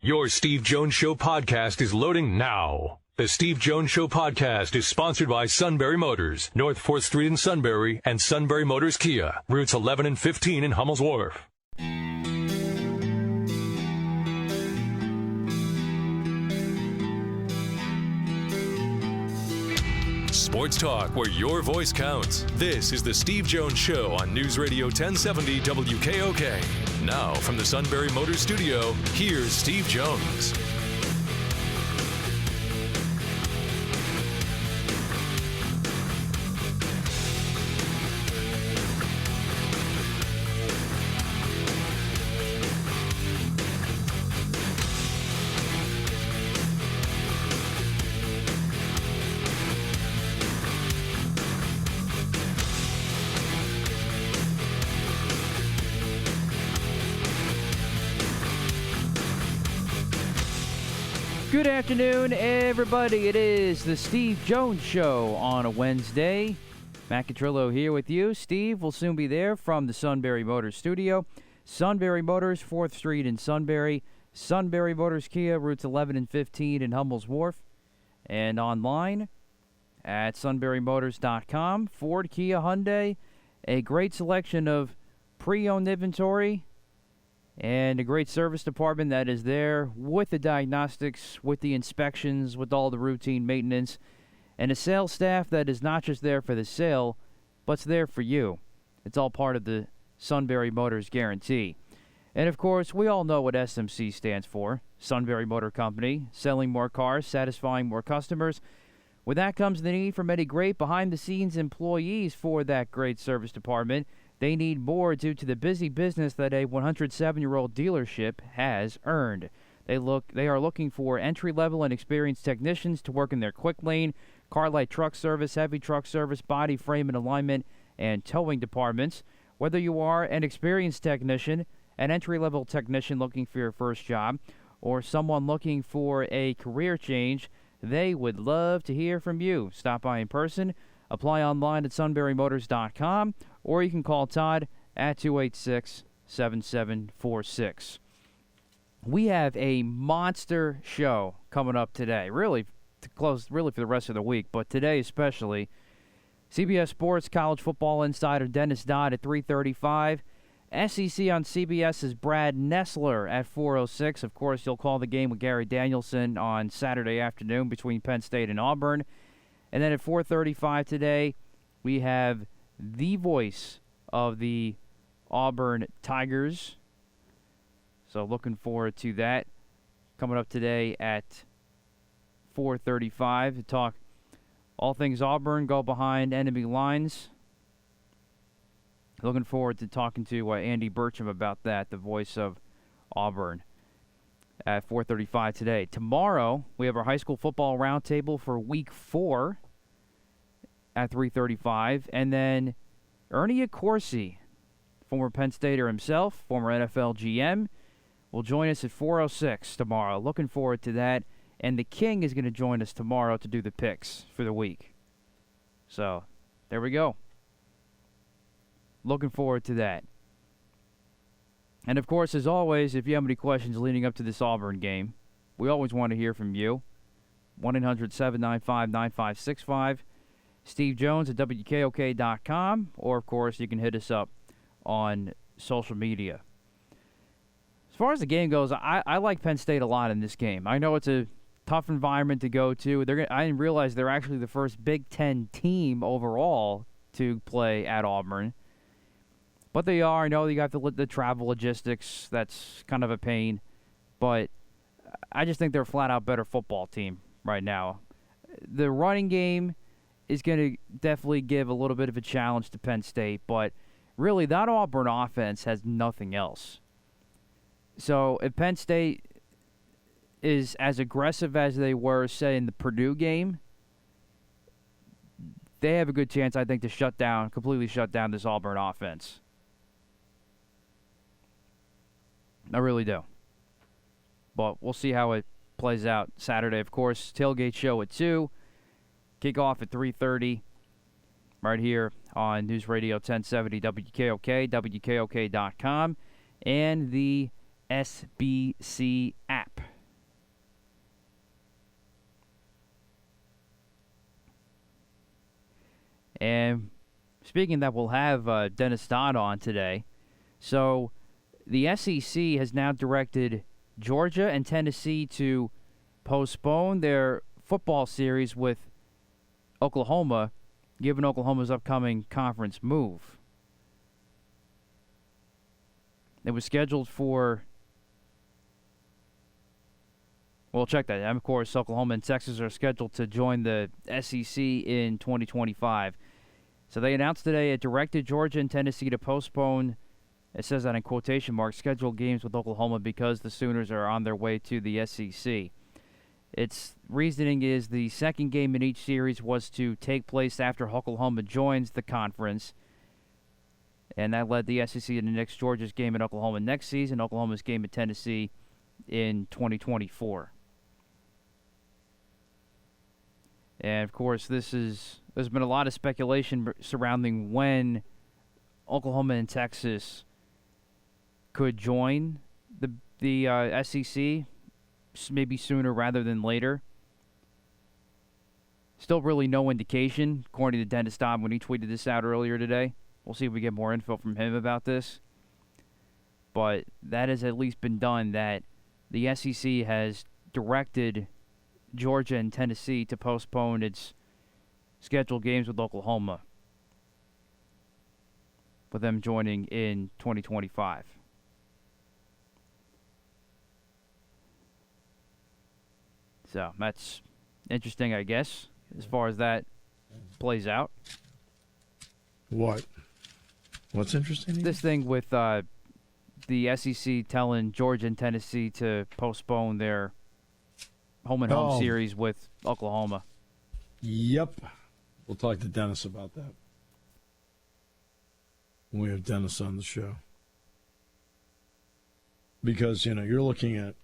Your Steve Jones Show podcast is loading now. The Steve Jones Show podcast is sponsored by Sunbury Motors, North 4th Street in Sunbury, and Sunbury Motors Kia, routes 11 and 15 in Hummel's Wharf. Sports talk where your voice counts. This is the Steve Jones Show on News Radio 1070 WKOK. Now, from the Sunbury Motors Studio, here's Steve Jones. Good afternoon, everybody. It is the Steve Jones Show on a Wednesday. Matt Catrillo here with you. Steve will soon be there from the Sunbury Motors Studio. Sunbury Motors, 4th Street in Sunbury. Sunbury Motors Kia, routes 11 and 15 in Hummel's Wharf. And online at sunburymotors.com. Ford, Kia, Hyundai. A great selection of pre-owned inventory. And a great service department that is there with the diagnostics, with the inspections, with all the routine maintenance. And a sales staff that is not just there for the sale, but's there for you. It's all part of the Sunbury Motors guarantee. And, of course, we all know what SMC stands for. Sunbury Motor Company, selling more cars, satisfying more customers. With that comes the need for many great behind-the-scenes employees for that great service department. They need more due to the busy business that a 107-year-old dealership has earned. They are looking for entry-level and experienced technicians to work in their quick lane, car light truck service, heavy truck service, body frame and alignment, and towing departments. Whether you are an experienced technician, an entry-level technician looking for your first job, or someone looking for a career change, they would love to hear from you. Stop by in person. Apply online at sunburymotors.com, or you can call Todd at 286-7746. We have a monster show coming up today, really for the rest of the week, but today especially. CBS Sports College Football Insider Dennis Dodd at 3:35. SEC on CBS's Brad Nessler at 4:06. Of course, you'll call the game with Gary Danielson on Saturday afternoon between Penn State and Auburn. And then at 4:35 today, we have the voice of the Auburn Tigers. So looking forward to that. Coming up today at 4:35 to talk all things Auburn, go behind enemy lines. Looking forward to talking to Andy Burcham about that, the voice of Auburn, at 4:35 today. Tomorrow, we have our high school football roundtable for Week 4 at 3:35. And then Ernie Accorsi, former Penn Stater himself, former NFL GM, will join us at 4:06 tomorrow. Looking forward to that. And the King is going to join us tomorrow to do the picks for the week. So, there we go. Looking forward to that. And, of course, as always, if you have any questions leading up to this Auburn game, we always want to hear from you. 1-800-795-9565. Steve Jones at WKOK.com. Or, of course, you can hit us up on social media. As far as the game goes, I like Penn State a lot in this game. I know it's a tough environment to go to. I didn't realize they're actually the first Big Ten team overall to play at Auburn. But they are. I know you got the travel logistics. That's kind of a pain. But I just think they're a flat-out better football team right now. The running game is going to definitely give a little bit of a challenge to Penn State. But really, that Auburn offense has nothing else. So if Penn State is as aggressive as they were, say, in the Purdue game, they have a good chance, I think, to completely shut down this Auburn offense. I really do. But we'll see how it plays out Saturday, of course. Tailgate show at 2. Kickoff at 3:30 right here on News Radio 1070 WKOK, WKOK.com, and the SBC app. And speaking of that, we'll have Dennis Dodd on today. So the SEC has now directed Georgia and Tennessee to postpone their football series with Oklahoma, given Oklahoma's upcoming conference move. It was scheduled for... Well, check that. And of course, Oklahoma and Texas are scheduled to join the SEC in 2025. So they announced today it directed Georgia and Tennessee to postpone, it says that in quotation marks, scheduled games with Oklahoma because the Sooners are on their way to the SEC. Its reasoning is the second game in each series was to take place after Oklahoma joins the conference, and that led the SEC to next Georgia's game at Oklahoma next season, Oklahoma's game at Tennessee in 2024. And, of course, there's been a lot of speculation surrounding when Oklahoma and Texas could join the SEC, maybe sooner rather than later. Still really no indication, according to Dennis Dodd when he tweeted this out earlier today. We'll see if we get more info from him about this. But that has at least been done, that the SEC has directed Georgia and Tennessee to postpone its scheduled games with Oklahoma, with them joining in 2025. So that's interesting, I guess, as far as that plays out. What? What's interesting? This thing with the SEC telling Georgia and Tennessee to postpone their home-and-home series with Oklahoma. Yep. We'll talk to Dennis about that when we have Dennis on the show. Because, you're looking at...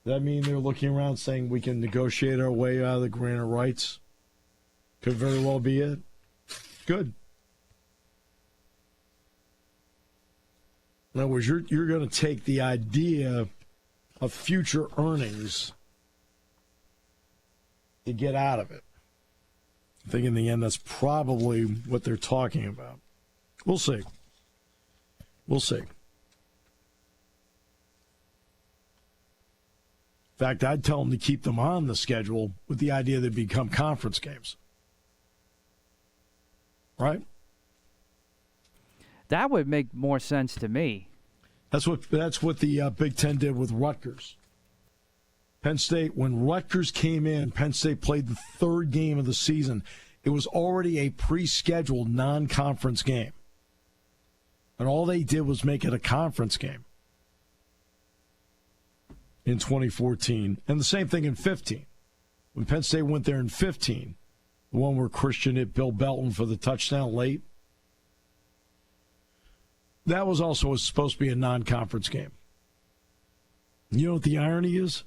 That mean they're looking around saying we can negotiate our way out of the grant of rights? Could very well be it. Good. In other words, you're going to take the idea of future earnings to get out of it. I think in the end that's probably what they're talking about. We'll see. We'll see. In fact, I'd tell them to keep them on the schedule with the idea they become conference games. Right? That would make more sense to me. That's what the Big Ten did with Rutgers. Penn State, when Rutgers came in, Penn State played the third game of the season. It was already a pre-scheduled non-conference game. And all they did was make it a conference game in 2014. And the same thing in 15. When Penn State went there in 15, the one where Christian hit Bill Belton for the touchdown late, that was also supposed to be a non-conference game. You know what the irony is?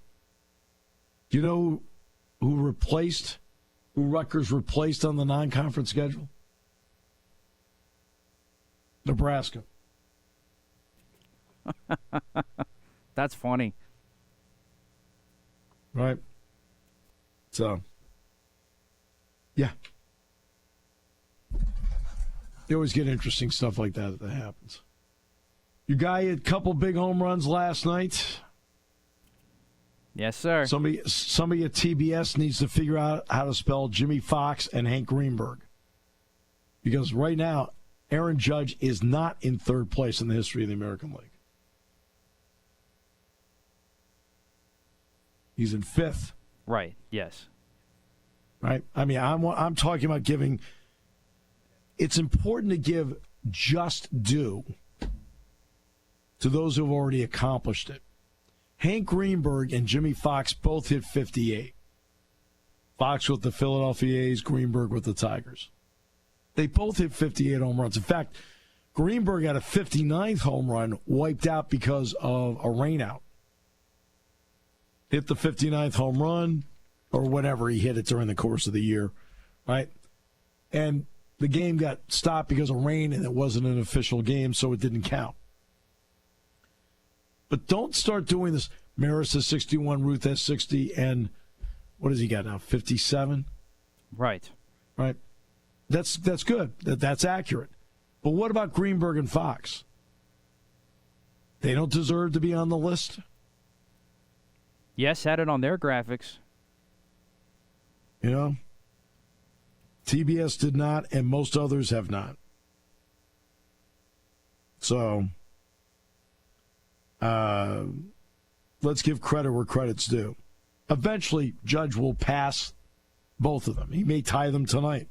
You know who Rutgers replaced on the non-conference schedule? Nebraska. That's funny. Right? So, yeah. You always get interesting stuff like that happens. Your guy had a couple big home runs last night. Yes, sir. Somebody at TBS needs to figure out how to spell Jimmy Fox and Hank Greenberg. Because right now, Aaron Judge is not in third place in the history of the American League. He's in fifth. Right, yes. Right? I mean, I'm talking about giving... It's important to give just due to those who have already accomplished it. Hank Greenberg and Jimmy Fox both hit 58. Fox with the Philadelphia A's, Greenberg with the Tigers. They both hit 58 home runs. In fact, Greenberg had a 59th home run wiped out because of a rainout. Hit the 59th home run, or whatever he hit it during the course of the year, right? And the game got stopped because of rain, and it wasn't an official game, so it didn't count. But don't start doing this. Maris has 61, Ruth has 60, and what does he got now, 57? Right. Right. That's good. That's accurate. But what about Greenberg and Fox? They don't deserve to be on the list? Yes, had it on their graphics. You know? TBS did not, and most others have not. So, let's give credit where credit's due. Eventually, Judge will pass both of them. He may tie them tonight.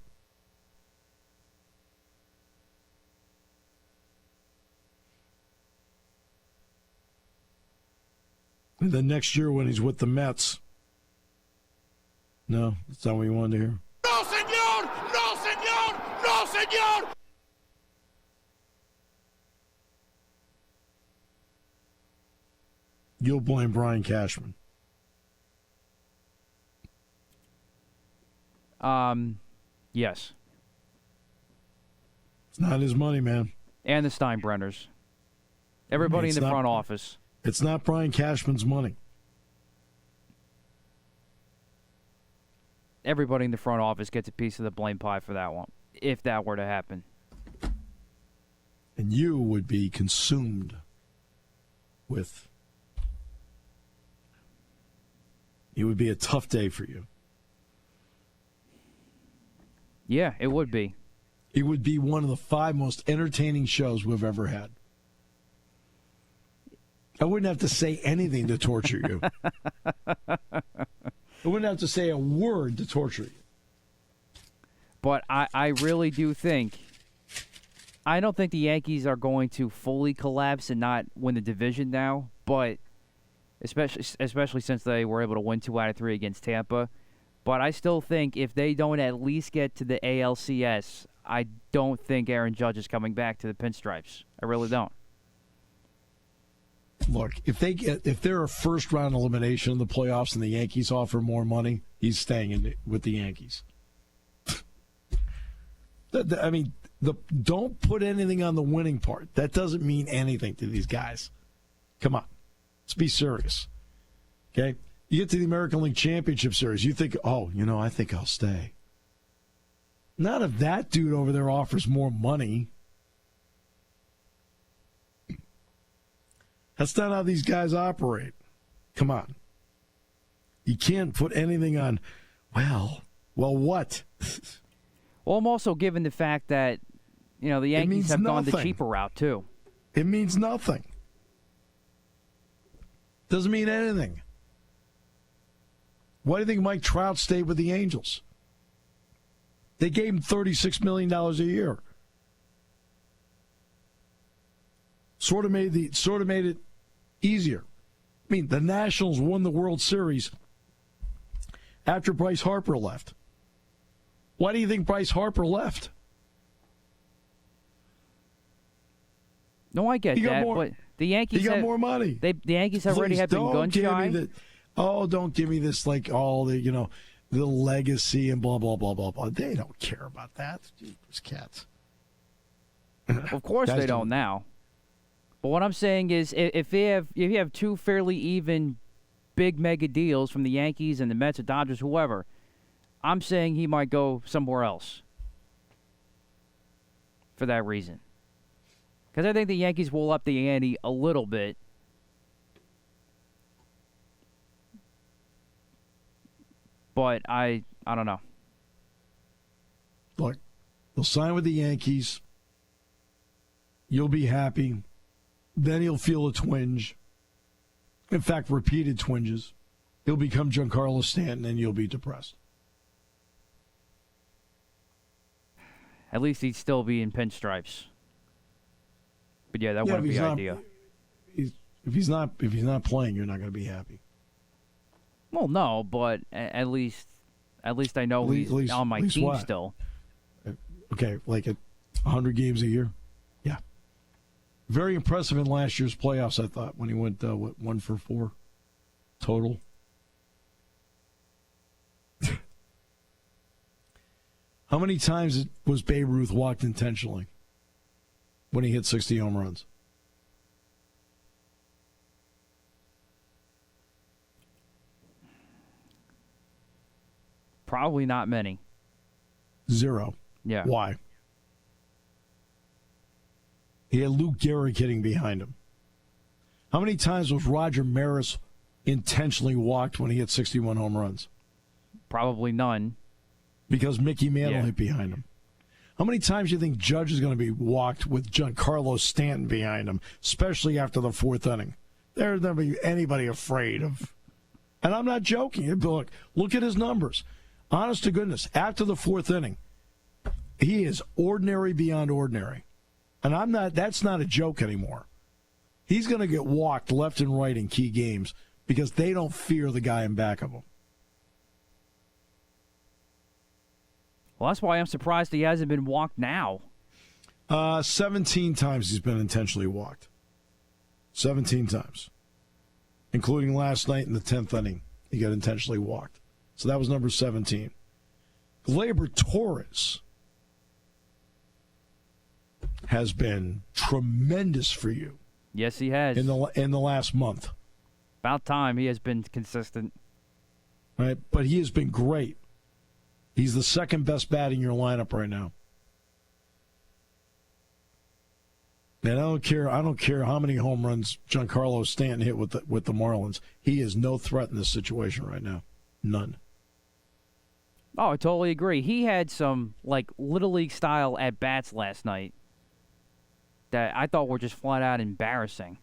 And then next year when he's with the Mets. No, that's not what you wanted to hear. No, senor! No, senor! No, senor! You'll blame Brian Cashman. Yes. It's not his money, man. And the Steinbrenners. Everybody in the front office. It's not Brian Cashman's money. Everybody in the front office gets a piece of the blame pie for that one, if that were to happen. And you would be consumed with... It would be a tough day for you. Yeah, it would be. It would be one of the 5 most entertaining shows we've ever had. I wouldn't have to say anything to torture you. I wouldn't have to say a word to torture you. But I really do think... I don't think the Yankees are going to fully collapse and not win the division now, but especially since they were able to win 2 out of 3 against Tampa. But I still think if they don't at least get to the ALCS, I don't think Aaron Judge is coming back to the Pinstripes. I really don't. Look, if they're a first-round elimination in the playoffs and the Yankees offer more money, he's staying with the Yankees. I mean, don't put anything on the winning part. That doesn't mean anything to these guys. Come on. Let's be serious. Okay? You get to the American League Championship Series, you think, I think I'll stay. Not if that dude over there offers more money. That's not how these guys operate. Come on. You can't put anything on, well, what? Well, I'm also given the fact that, the Yankees have gone the cheaper route, too. It means nothing. Doesn't mean anything. Why do you think Mike Trout stayed with the Angels? They gave him $36 million a year. Sort of made it easier. I mean, the Nationals won the World Series after Bryce Harper left. Why do you think Bryce Harper left? No, I get that, but the Yankees got more money. The Yankees already have been gun shy. Don't give me this the legacy and blah blah blah blah blah. They don't care about that. Those cats. Of course they don't now. But what I'm saying is, if you have 2 fairly even big mega deals from the Yankees and the Mets or Dodgers, whoever, I'm saying he might go somewhere else for that reason. Because I think the Yankees will up the ante a little bit. But I don't know. Look, he'll sign with the Yankees. You'll be happy. Then he'll feel a twinge. In fact, repeated twinges. He'll become Giancarlo Stanton, and you'll be depressed. At least he'd still be in pinstripes. But yeah, that wouldn't be ideal. If he's not playing, you're not going to be happy. Well, no, but at least I know he's on my team still. Okay, like 100 games a year? Yeah. Very impressive in last year's playoffs, I thought, when he went, 1 for 4 total. How many times was Babe Ruth walked intentionally when he hit 60 home runs? Probably not many. 0. Yeah. Why? He had Lou Gehrig hitting behind him. How many times was Roger Maris intentionally walked when he hit 61 home runs? Probably none. Because Mickey Mantle hit behind him. How many times do you think Judge is going to be walked with Giancarlo Stanton behind him, especially after the fourth inning? There's never be anybody afraid of. And I'm not joking. Look at his numbers. Honest to goodness, after the fourth inning, he is ordinary beyond ordinary. And that's not a joke anymore. He's going to get walked left and right in key games because they don't fear the guy in back of him. Well, that's why I'm surprised he hasn't been walked now. 17 times he's been intentionally walked. 17 times. Including last night in the 10th inning. He got intentionally walked. So that was number 17. Gleyber Torres has been tremendous for you. Yes, he has. In the last month. About time he has been consistent. Right, but he has been great. He's the second best bat in your lineup right now. And I don't care how many home runs Giancarlo Stanton hit with the Marlins. He is no threat in this situation right now. None. Oh, I totally agree. He had some Little League style at bats last night that I thought were just flat out embarrassing.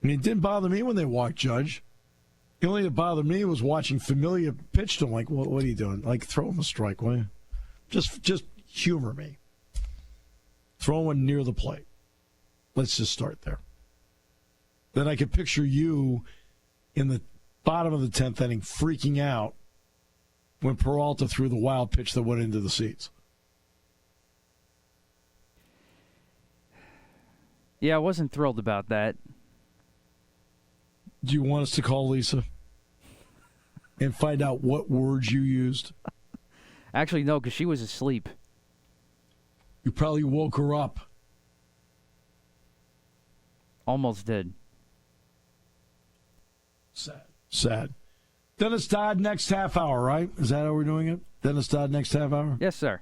I mean, it didn't bother me when they walked Judge. The only thing that bothered me was watching Familia pitch to him. Like, what are you doing? Throw him a strike, will you? Just humor me. Throw one near the plate. Let's just start there. Then I could picture you in the bottom of the 10th inning freaking out when Peralta threw the wild pitch that went into the seats. Yeah, I wasn't thrilled about that. Do you want us to call Lisa and find out what words you used? Actually, no, because she was asleep. You probably woke her up. Almost did. Sad. Dennis Dodd next half hour, right? Is that how we're doing it? Dennis Dodd next half hour? Yes, sir.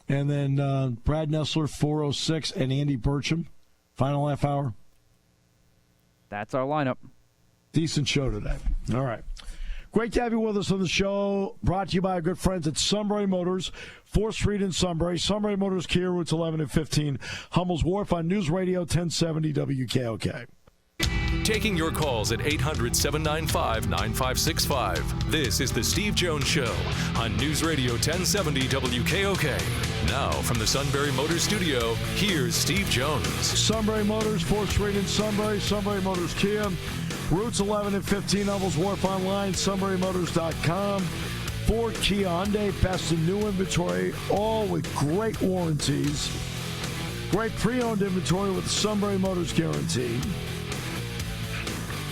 And then Brad Nessler, 4:06, and Andy Burcham, final half hour. That's our lineup. Decent show today. All right. Great to have you with us on the show. Brought to you by our good friends at Sunbury Motors, 4th Street in Sunbury. Sunbury Motors, Kia, routes 11 and 15. Hummel's Wharf on News Radio 1070 WKOK. Taking your calls at 800-795-9565. This is the Steve Jones Show on News Radio 1070 WKOK. Now from the Sunbury Motors Studio, here's Steve Jones. Sunbury Motors, 4th Street in Sunbury. Sunbury Motors, Kia, routes 11 and 15. Hummel's Wharf online, sunburymotors.com. Ford, Kia, Hyundai, best in new inventory, all with great warranties. Great pre-owned inventory with the Sunbury Motors guarantee.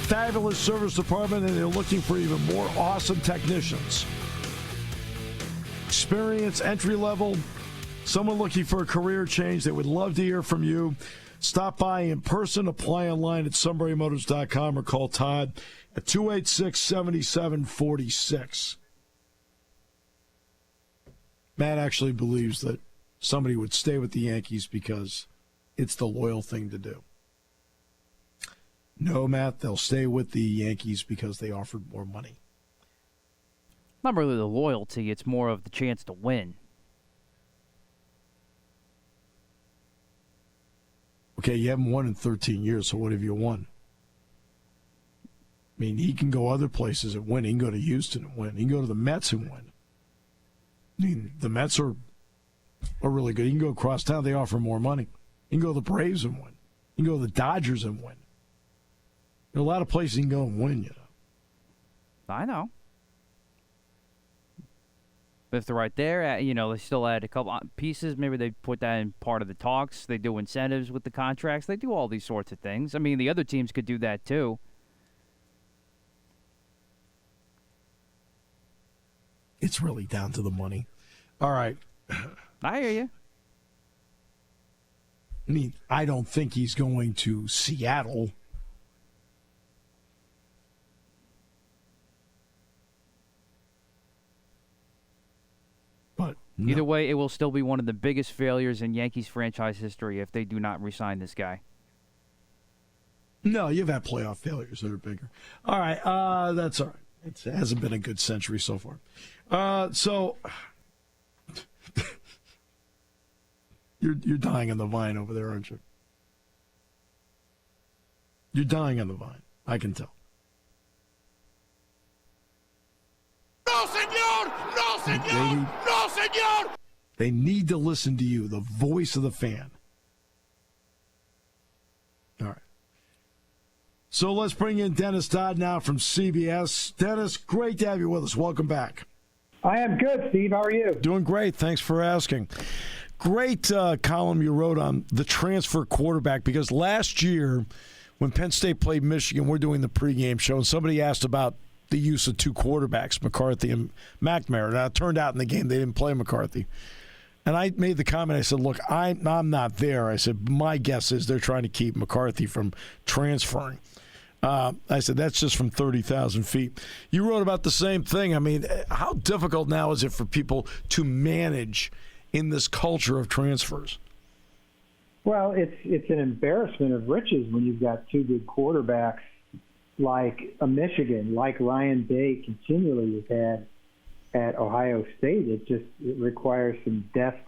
Fabulous service department, and they're looking for even more awesome technicians. Experience, entry level, someone looking for a career change. They would love to hear from you. Stop by in person, apply online at sunburymotors.com, or call Todd at 286-7746. Matt actually believes that somebody would stay with the Yankees because it's the loyal thing to do. No, Matt, they'll stay with the Yankees because they offered more money. Not really the loyalty, it's more of the chance to win. Okay, you haven't won in 13 years, so what have you won? I mean, he can go other places and win. He can go to Houston and win. He can go to the Mets and win. I mean, the Mets are really good. He can go across town. They offer more money. He can go to the Braves and win. He can go to the Dodgers and win. There are a lot of places you can go and win, you know. I know. But if they're right there, they still add a couple pieces. Maybe they put that in part of the talks. They do incentives with the contracts. They do all these sorts of things. I mean, the other teams could do that too. It's really down to the money. All right. I hear you. I mean, I don't think he's going to Seattle. But No. Either way, it will still be one of the biggest failures in Yankees franchise history if they do not re-sign this guy. No, you've had playoff failures that are bigger. All right, that's all right. It hasn't been a good century so far. So you're dying on the vine over there, aren't you? You're dying on the vine. I can tell. No, senor! No, senor! No, senor! They need to listen to you, the voice of the fan. All right. So let's bring in Dennis Dodd now from CBS. Dennis, great to have you with us. Welcome back. I am good, Steve. How are you? Doing great. Thanks for asking. Great column you wrote on the transfer quarterback, because last year when Penn State played Michigan, we're doing the pregame show, and somebody asked about the use of two quarterbacks, McCarthy and McNamara. Now, it turned out in the game they didn't play McCarthy. And I made the comment, I said, look, I'm not there. I said, my guess is they're trying to keep McCarthy from transferring. I said, that's just from 30,000 feet. You wrote about the same thing. I mean, how difficult now is it for people to manage in this culture of transfers? Well, it's an embarrassment of riches when you've got two good quarterbacks like a Michigan, like Ryan Day continually has had at Ohio State. It requires some deft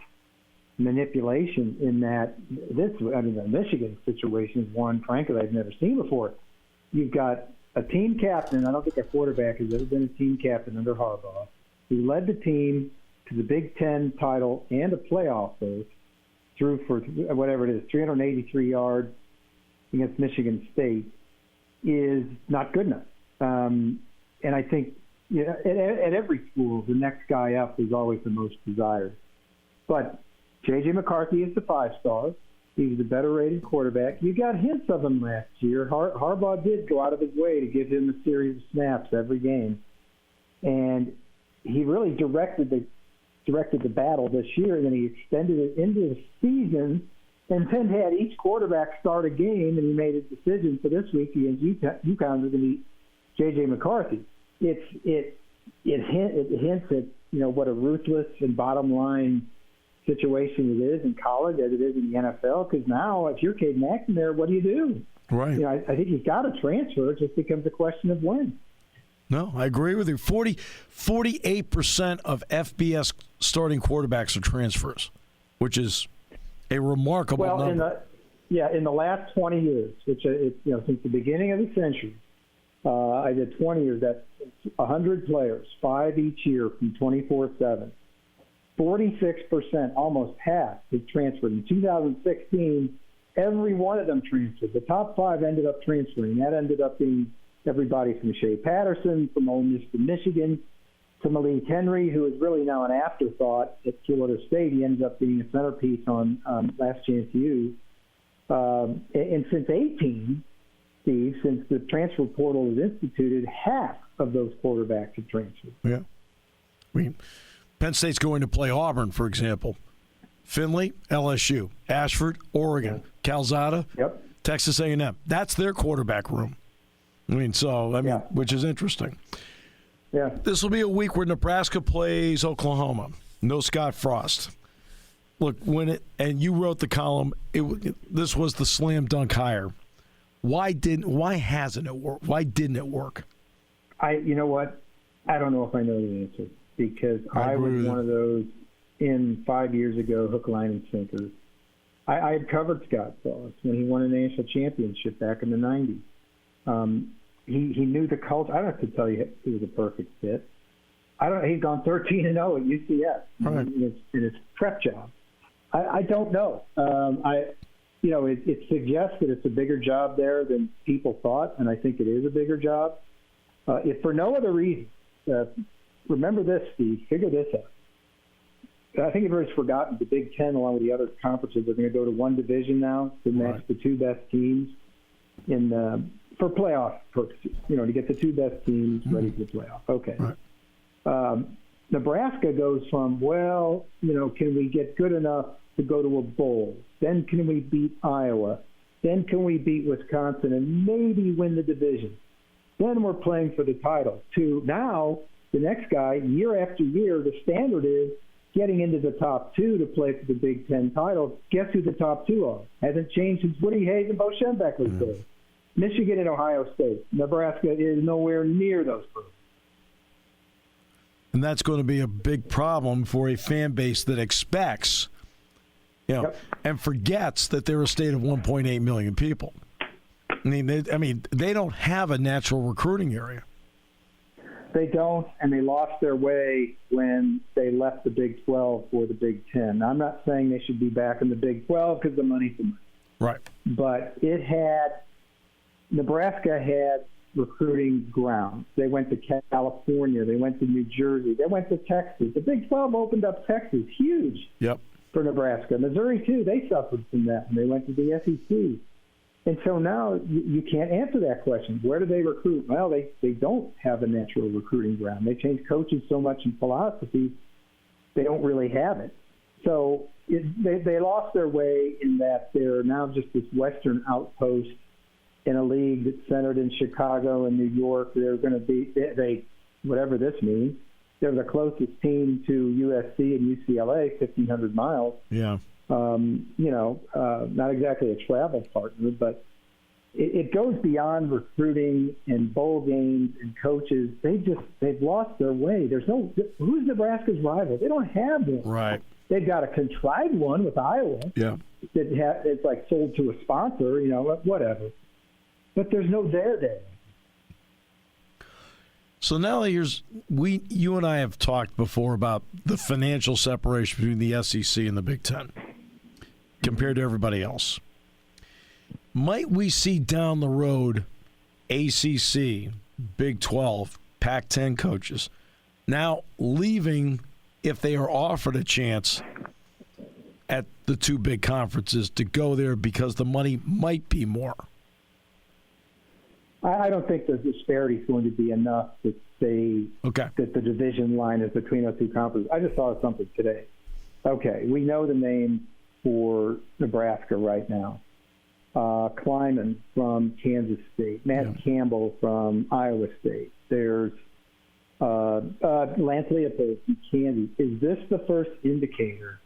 manipulation in that the Michigan situation is one, frankly, I've never seen before. You've got a team captain. I don't think a quarterback has ever been a team captain under Harbaugh, who led the team to the Big Ten title and a playoff berth, threw for whatever it is, 383 yards against Michigan State, is not good enough. And I think at every school, the next guy up is always the most desired. But J.J. McCarthy is the 5-star. He's the better-rated quarterback. You got hints of him last year. Harbaugh did go out of his way to give him a series of snaps every game. And he really directed the battle this year, and then he extended it into the season and then had each quarterback start a game, and he made a decision for this week against UConn to meet J.J. McCarthy. It hints at what a ruthless and bottom line situation it is in college as it is in the NFL. Because now, if you're Cade McNamara, what do you do? Right. I think he's got to transfer. It just becomes a question of when. No, I agree with you. 48% of FBS starting quarterbacks are transfers, which is a remarkable number. In the last 20 years, which since the beginning of the century, I did 20 years. That's 100 players, 5 each year from 24/7. 46%, almost half, have transferred. In 2016, every one of them transferred. The top 5 ended up transferring. That ended up being everybody from Shea Patterson, from Ole Miss to Michigan, to Malik Henry, who is really now an afterthought at Florida State. He ended up being a centerpiece on Last Chance U. And since 18, Steve, since the transfer portal was instituted, half of those quarterbacks have transferred. Yeah. Penn State's going to play Auburn, for example. Finley, LSU. Ashford, Oregon. Calzada, Texas A&M. That's their quarterback room. Which is interesting. Yeah. This will be a week where Nebraska plays Oklahoma. No Scott Frost. Look, and you wrote the column, this was the slam dunk hire. Why hasn't it worked? Why didn't it work? You know what? I don't know if I know the answer, because I was one of those in 5 years ago, hook, line, and sinker. I had covered Scott Frost when he won a national championship back in the 90s. He knew the culture. I don't have to tell you he was a perfect fit. He's gone 13-0 at UCF in his prep job. I don't know. It suggests that it's a bigger job there than people thought, and I think it is a bigger job. If for no other reason, remember this, Steve. Figure this out. I think everybody's forgotten the Big Ten, along with the other conferences, are going to go to one division now to match the 2 best teams for playoff purposes. To get the 2 best teams ready for the playoff. Okay. Right. Nebraska goes from, can we get good enough to go to a bowl? Then can we beat Iowa? Then can we beat Wisconsin and maybe win the division? Then we're playing for the title. To now, the next guy, year after year, the standard is getting into the top 2 to play for the Big Ten title. Guess who the top 2 are? Hasn't changed since Woody Hayes and Bo Schembechler was there. Michigan and Ohio State. Nebraska is nowhere near those programs. And that's going to be a big problem for a fan base that expects, and forgets that they're a state of 1.8 million people. I mean, they don't have a natural recruiting area. They don't, and they lost their way when they left the Big 12 for the Big 10. I'm not saying they should be back in the Big 12 because the money's the money. Right. But Nebraska had recruiting grounds. They went to California. They went to New Jersey. They went to Texas. The Big 12 opened up Texas, huge for Nebraska. Missouri, too, they suffered from that when they went to the SEC. And so now you can't answer that question. Where do they recruit? Well, they don't have a natural recruiting ground. They change coaches so much in philosophy, they don't really have it. So they lost their way in that they're now just this Western outpost in a league that's centered in Chicago and New York. They're going to be, whatever this means, they're the closest team to USC and UCLA, 1,500 miles. Yeah. Not exactly a travel partner, but it goes beyond recruiting and bowl games and coaches. They've lost their way. Who's Nebraska's rival? They don't have one. Right. They've got a contrived one with Iowa. Yeah. It's like sold to a sponsor, whatever. But there's no there. So now you and I have talked before about the financial separation between the SEC and the Big Ten compared to everybody else. Might we see down the road ACC, Big 12, Pac-10 coaches now leaving if they are offered a chance at the 2 big conferences to go there because the money might be more? I don't think the disparity is going to be enough to say that the division line is between those 2 conferences. I just saw something today. Okay, we know the name for Nebraska right now. Kleiman from Kansas State. Matt Campbell from Iowa State. There's Lance Leopold from Kansas. Is this the first indicator,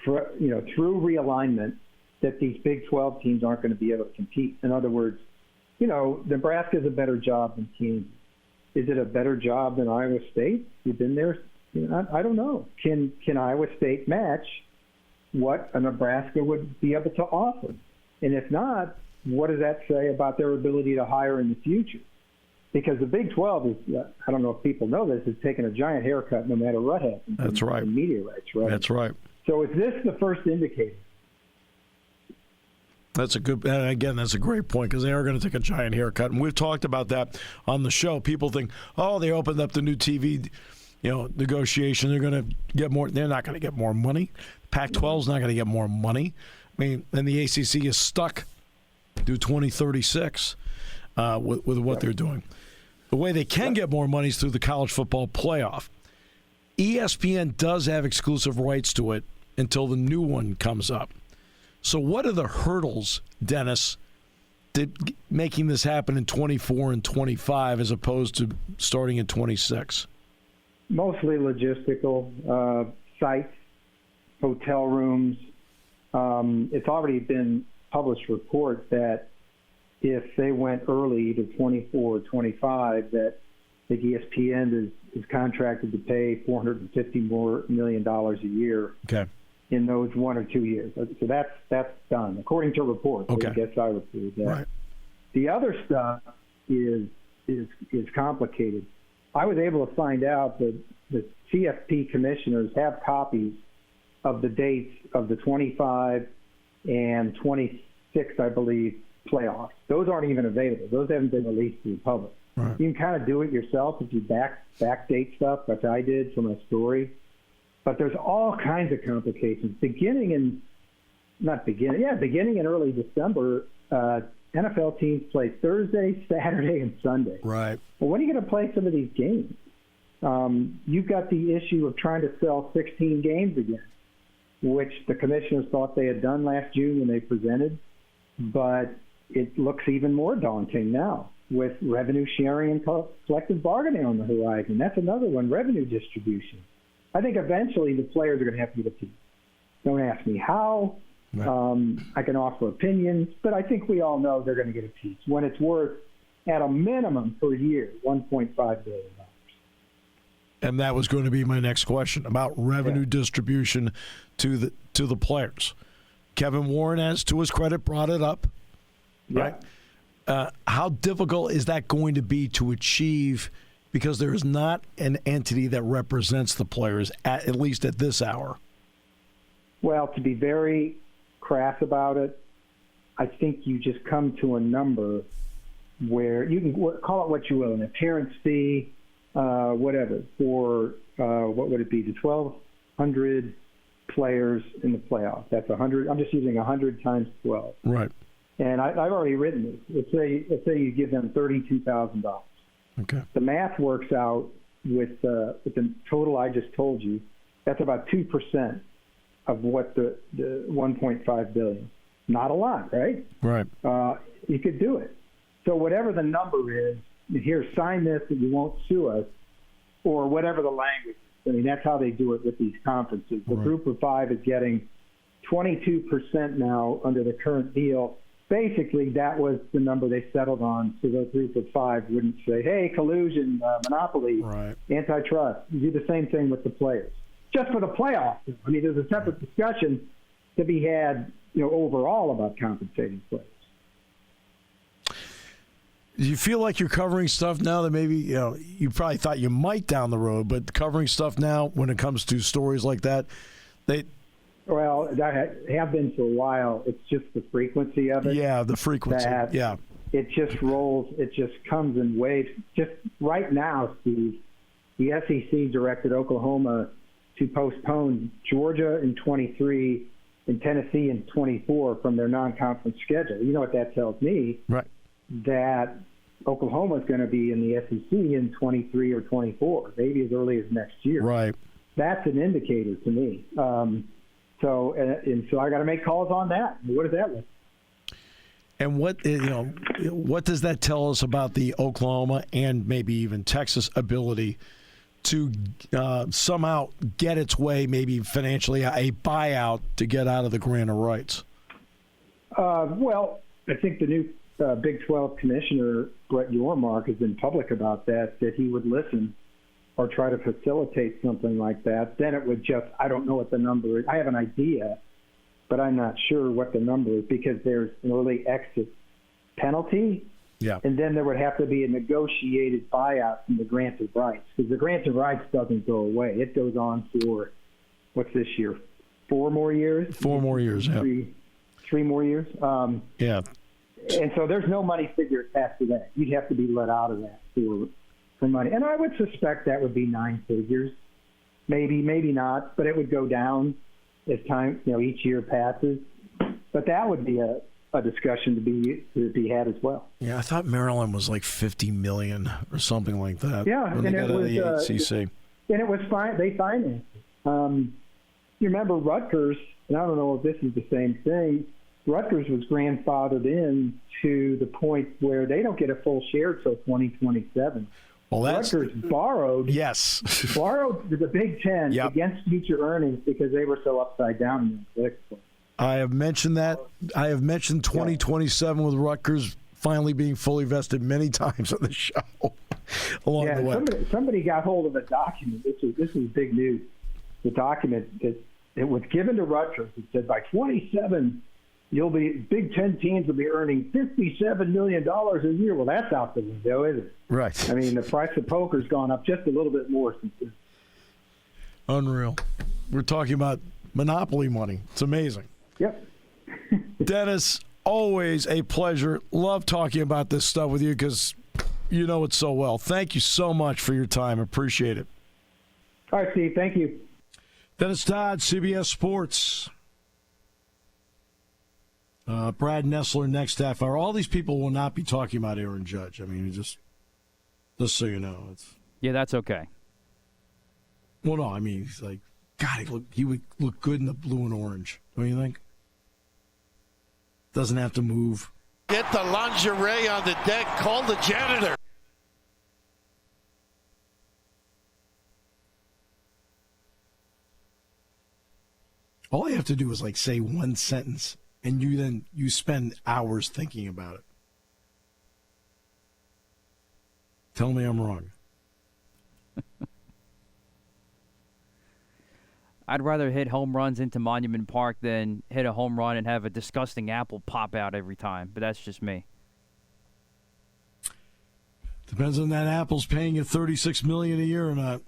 through realignment, that these Big 12 teams aren't going to be able to compete? In other words, Nebraska's a better job than Kansas. Is it a better job than Iowa State? You've been there. I don't know. Can Iowa State match what a Nebraska would be able to offer? And if not, what does that say about their ability to hire in the future? Because the Big 12 is, I don't know if people know this, is taking a giant haircut no matter what happens. That's right. In media rights, right? That's right. So is this the first indicator? That's a great point because they are going to take a giant haircut. And we've talked about that on the show. People think, they opened up the new TV negotiation. They're going to get more. They're not going to get more money. Pac-12 is not going to get more money. I mean, and the ACC is stuck through 2036 with what they're doing. The way they can get more money is through the college football playoff. ESPN does have exclusive rights to it until the new one comes up. So what are the hurdles, Dennis, to making this happen in 24 and 25 as opposed to starting in 26? Mostly logistical, sites, hotel rooms. It's already been published report that if they went early to 24 or 25, that the ESPN is contracted to pay $450 million a year. Okay. In those 1 or 2 years. So that's done, according to reports. Okay. I guess I would say that. Right. The other stuff is complicated. I was able to find out that the CFP commissioners have copies of the dates of the 25 and 26, I believe, playoffs. Those aren't even available. Those haven't been released to the public. Right. You can kind of do it yourself if you backdate stuff, like I did from a story. But there's all kinds of complications. Beginning in early December, NFL teams play Thursday, Saturday, and Sunday. Right. Well, when are you going to play some of these games? You've got the issue of trying to sell 16 games again, which the commissioners thought they had done last June when they presented. But it looks even more daunting now with revenue sharing and collective bargaining on the horizon. That's another one, revenue distribution. I think eventually the players are going to have to get a piece. Don't ask me how. Right. I can offer opinions, but I think we all know they're going to get a piece when it's worth, at a minimum per year, $1.5 billion. And that was going to be my next question about revenue distribution to the players. Kevin Warren, as to his credit, brought it up. Right? How difficult is that going to be to achieve? Because there is not an entity that represents the players, at least at this hour. Well, to be very crass about it, I think you just come to a number where you can call it what you will, an appearance fee, whatever, for what would it be, the 1,200 players in the playoffs. That's 100. I'm just using 100 times 12. Right. And I've already written this. Let's say you give them $32,000. Okay. The math works out with the total I just told you. That's about 2% of what the $1.5 billion. Not a lot, right? Right. You could do it. So whatever the number is, here, sign this that you won't sue us, or whatever the language is. I mean, that's how they do it with these conferences. The group of five is getting 22% now under the current deal. Basically, that was the number they settled on, so the group of five wouldn't say, hey, collusion, monopoly, antitrust. You do the same thing with the players. Just for the playoffs. I mean, there's a separate discussion to be had, overall about compensating players. Do you feel like you're covering stuff now that maybe, you probably thought you might down the road, but covering stuff now when it comes to stories like that, Well, I have been for a while. It's just the frequency of it. Yeah, the frequency. Yeah. It just rolls. It just comes in waves. Just right now, Steve, the SEC directed Oklahoma to postpone Georgia in 23 and Tennessee in 24 from their non-conference schedule. You know what that tells me? Right. That Oklahoma is going to be in the SEC in 23 or 24, maybe as early as next year. Right. That's an indicator to me. So I got to make calls on that. What does that look? And what does that tell us about the Oklahoma and maybe even Texas ability to somehow get its way, maybe financially, a buyout to get out of the grant of rights? Well, I think the new Big 12 commissioner, Brett Yormark, has been public about that he would listen or try to facilitate something like that. Then it would just, I don't know what the number is. I have an idea, but I'm not sure what the number is because there's an early exit penalty. Yeah. And then there would have to be a negotiated buyout from the grant of rights because the grant of rights doesn't go away. It goes on for, what's this year, 4 more years? 4 more years, yeah. 3 more years? Yeah. And so there's no money figure attached to that. You'd have to be let out of that for money. And I would suspect that would be 9 figures. Maybe not, but it would go down as time, each year passes. But that would be a discussion to be had as well. Yeah, I thought Maryland was like $50 million or something like that. Yeah, when they got out of the ACC. And it was fine. They financed it. You remember Rutgers, and I don't know if this is the same thing. Rutgers was grandfathered in to the point where they don't get a full share till 2027. Well, Rutgers borrowed. Yes. borrowed to the Big Ten against future earnings because they were so upside down in the I have mentioned that. I have mentioned 2027 with Rutgers finally being fully vested many times on the show along the way. Somebody got hold of a document. This is big news. The document that it was given to Rutgers. It said by 27, Big Ten teams will be earning $57 million a year. Well, that's out the window, isn't it? Right. I mean, the price of poker's gone up just a little bit more since then. Unreal. We're talking about monopoly money. It's amazing. Yep. Dennis, always a pleasure. Love talking about this stuff with you because you know it so well. Thank you so much for your time. Appreciate it. All right, Steve. Thank you. Dennis Dodd, CBS Sports. Brad Nessler next half hour. All these people will not be talking about Aaron Judge. I mean, just so you know. Yeah, that's okay. Well, no, I mean, he's like, God, he would look good in the blue and orange. Don't you think? Doesn't have to move. Get the lingerie on the deck. Call the janitor. All you have to do is like say one sentence, and you spend hours thinking about it. Tell me I'm wrong. I'd rather hit home runs into Monument Park than hit a home run and have a disgusting apple pop out every time. But that's just me. Depends on that apple's paying you $36 million a year or not.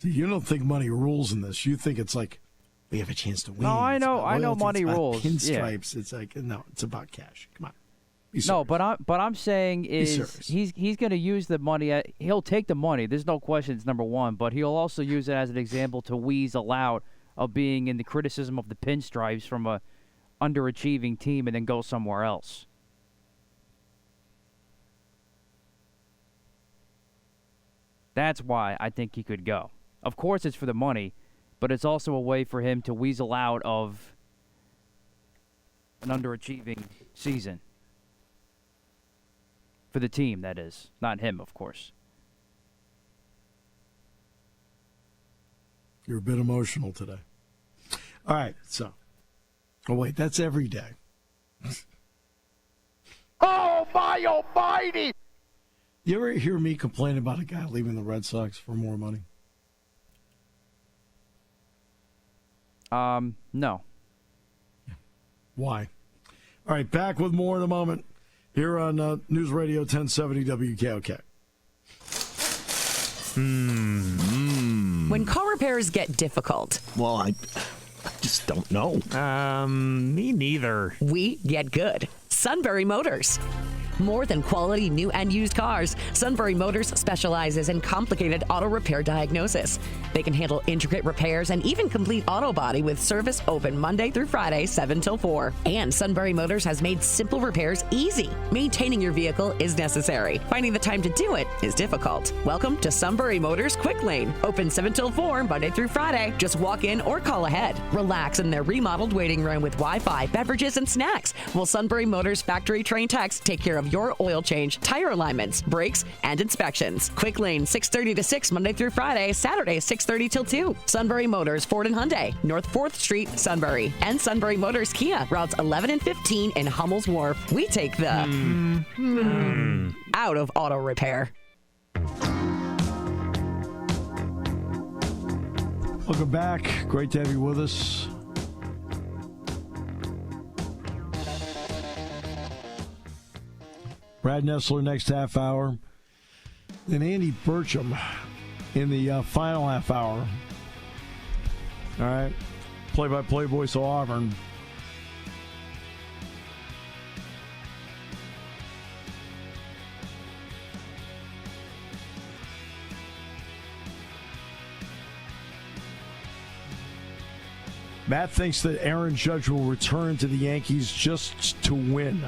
You don't think money rules in this. You think it's like we have a chance to win. No, I know money rules. Pinstripes. Yeah. It's like no, it's about cash. Come on. No, but I'm saying is he's going to use the money. He'll take the money. There's no question. It's number one, but he'll also use it as an example to weasel out of being in the criticism of the Pinstripes from a underachieving team and then go somewhere else. That's why I think he could go. Of course, it's for the money, but it's also a way for him to weasel out of an underachieving season. For the team, that is. Not him, of course. You're a bit emotional today. All right, so. Oh, wait, that's every day. Oh, my almighty! You ever hear me complain about a guy leaving the Red Sox for more money? No. Why? All right, back with more in a moment here on News Radio 1070 WKOK. When car repairs get difficult. Well, I just don't know. Me neither. We get good. Sunbury Motors. More than quality new and used cars, Sunbury Motors specializes in complicated auto repair diagnosis. They can handle intricate repairs and even complete auto body with service open Monday through Friday, 7 till 4. And Sunbury Motors has made simple repairs easy. Maintaining your vehicle is necessary. Finding the time to do it is difficult. Welcome to Sunbury Motors Quick Lane. Open 7 till 4, Monday through Friday. Just walk in or call ahead. Relax in their remodeled waiting room with Wi-Fi, beverages, and snacks. While Sunbury Motors factory trained techs take care of your oil change, tire alignments, brakes, and inspections. Quick Lane, 6:30 to 6, Monday through Friday, Saturday, 6:30 till 2. Sunbury Motors, Ford and Hyundai, North 4th Street, Sunbury. And Sunbury Motors Kia, routes 11 and 15 in Hummel's Wharf. We take the out of auto repair. Welcome back. Great to have you with us. Brad Nessler next half hour. Then Andy Burcham in the final half hour. All right. Play-by-play voice of Auburn. Matt thinks that Aaron Judge will return to the Yankees just to win.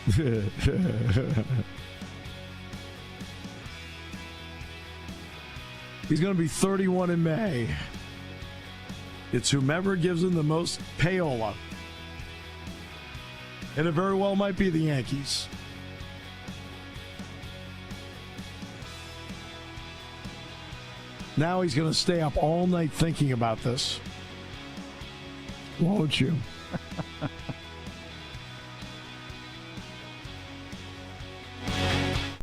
He's going to be 31 in May. It's whomever gives him the most payola. And it very well might be the Yankees. Now he's going to stay up all night thinking about this. Won't you?